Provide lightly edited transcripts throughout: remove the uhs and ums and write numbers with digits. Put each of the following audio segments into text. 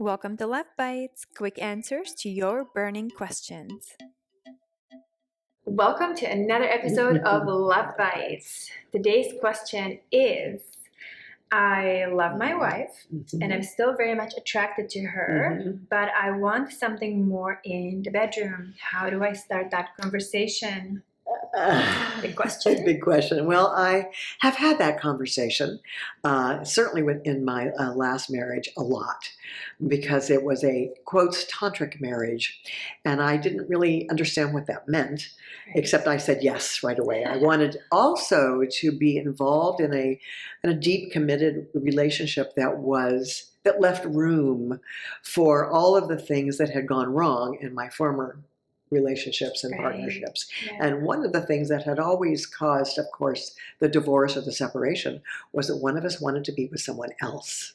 Welcome to Left Bytes, quick answers to your burning questions. Welcome to another episode of Left Bytes. Today's question is, I love my wife and I'm still very much attracted to her, but I want something more in the bedroom. How do I start that conversation? Big question. Big question. Well, I have had that conversation, certainly in my last marriage, a lot, because it was a, quotes, tantric marriage, and I didn't really understand what that meant, except I said yes right away. I wanted also to be involved in a deep, committed relationship that left room for all of the things that had gone wrong in my former relationships and partnerships. Yeah. And one of the things that had always caused, of course, the divorce or the separation was that one of us wanted to be with someone else.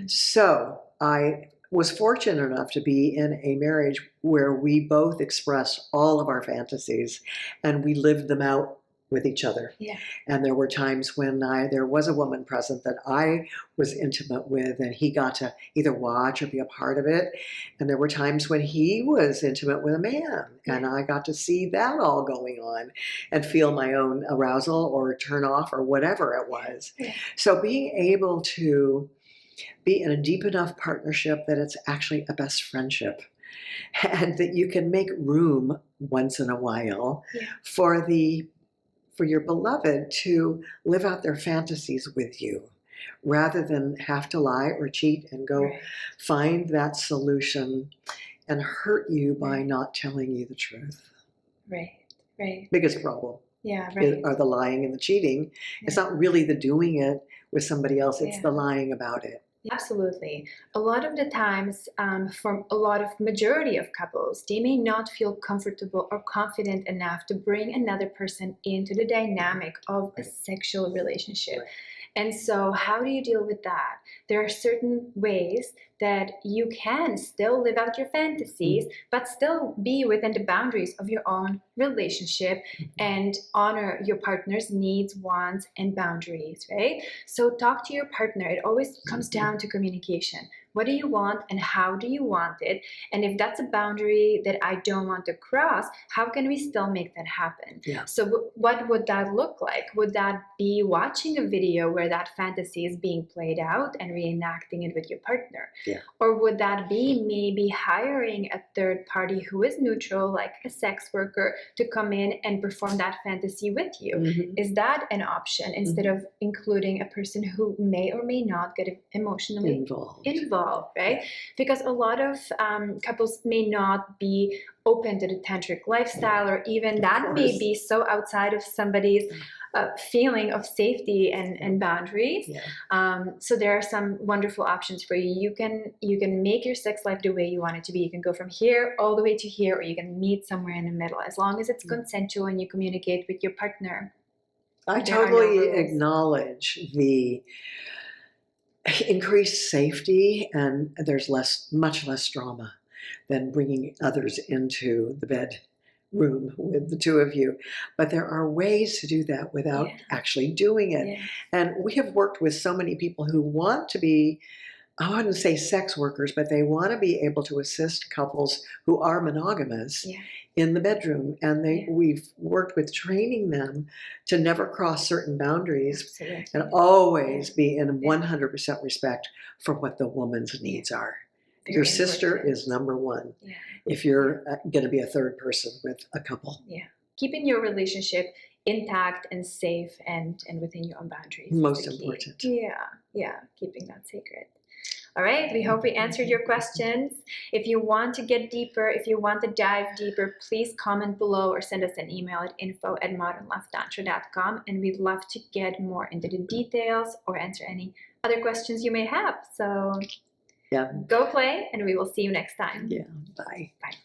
So I was fortunate enough to be in a marriage where we both expressed all of our fantasies and we lived them out with each other. Yeah. And there were times when there was a woman present that I was intimate with and he got to either watch or be a part of it. And there were times when he was intimate with a man and I got to see that all going on and feel my own arousal or turn off or whatever it was. Yeah. So being able to be in a deep enough partnership that it's actually a best friendship and that you can make room once in a while for your beloved to live out their fantasies with you rather than have to lie or cheat and go find that solution and hurt you by not telling you the truth. Right. Biggest problem. Yeah, right. Are the lying and the cheating. Yeah. It's not really the doing it with somebody else, it's the lying about it. Absolutely. A lot of the times, for a lot of majority of couples, they may not feel comfortable or confident enough to bring another person into the dynamic of a sexual relationship. Right. And so how do you deal with that? There are certain ways that you can still live out your fantasies, but still be within the boundaries of your own relationship and honor your partner's needs, wants, and boundaries, right? So talk to your partner. It always comes down to communication. What do you want and how do you want it? And if that's a boundary that I don't want to cross, how can we still make that happen? Yeah. So what would that look like? Would that be watching a video where that fantasy is being played out and reenacting it with your partner? Yeah. Or would that be maybe hiring a third party who is neutral, like a sex worker, to come in and perform that fantasy with you? Is that an option instead of including a person who may or may not get emotionally involved, right? Because a lot of couples may not be open to the tantric lifestyle, or even that may be so outside of somebody's feeling of safety and boundaries. Yeah. So there are some wonderful options for you. You can make your sex life the way you want it to be. You can go from here all the way to here, or you can meet somewhere in the middle, as long as it's consensual and you communicate with your partner. I totally acknowledge the increased safety, and there's much less drama than bringing others into the bedroom with the two of you. But there are ways to do that without actually doing it. Yeah. And we have worked with so many people who want to be, I wouldn't say sex workers, but they want to be able to assist couples who are monogamous in the bedroom. And we've worked with training them to never cross certain boundaries and always be in 100% respect for what the woman's needs are. Your sister is number one if you're going to be a third person with a couple. Yeah. Keeping your relationship intact and safe and within your own boundaries. Most important. Yeah. Keeping that sacred. All right, we hope we answered your questions. If you want to get deeper, if you want to dive deeper, please comment below or send us an email at info@modernlovetantra.com, and we'd love to get more into the details or answer any other questions you may have. So go play, and we will see you next time. Yeah, bye. Bye.